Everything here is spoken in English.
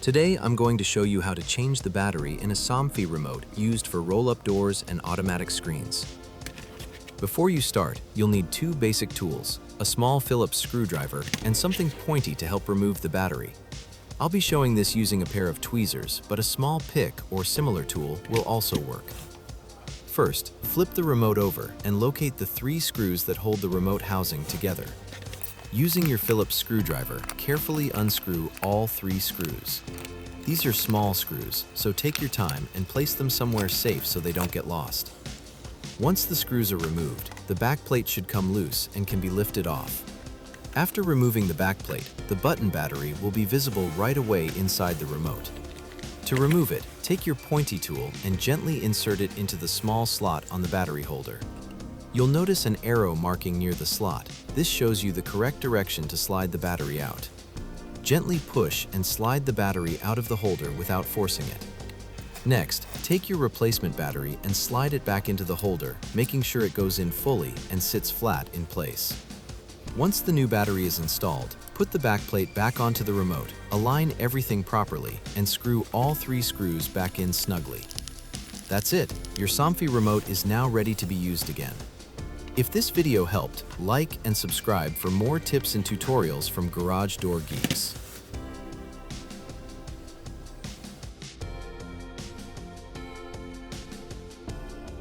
Today, I'm going to show you how to change the battery in a Somfy Remote used for roll-up doors and automatic screens. Before you start, you'll need two basic tools, a small Phillips screwdriver and something pointy to help remove the battery. I'll be showing this using a pair of tweezers, but a small pick or similar tool will also work. First, flip the remote over and locate the three screws that hold the remote housing together. Using your Phillips screwdriver, carefully unscrew all three screws. These are small screws, so take your time and place them somewhere safe so they don't get lost. Once the screws are removed, the backplate should come loose and can be lifted off. After removing the backplate, the button battery will be visible right away inside the remote. To remove it, take your pointy tool and gently insert it into the small slot on the battery holder. You'll notice an arrow marking near the slot. This shows you the correct direction to slide the battery out. Gently push and slide the battery out of the holder without forcing it. Next, take your replacement battery and slide it back into the holder, making sure it goes in fully and sits flat in place. Once the new battery is installed, put the backplate back onto the remote, align everything properly, and screw all three screws back in snugly. That's it. Your Somfy Remote is now ready to be used again. If this video helped, like and subscribe for more tips and tutorials from Garage Door Geeks.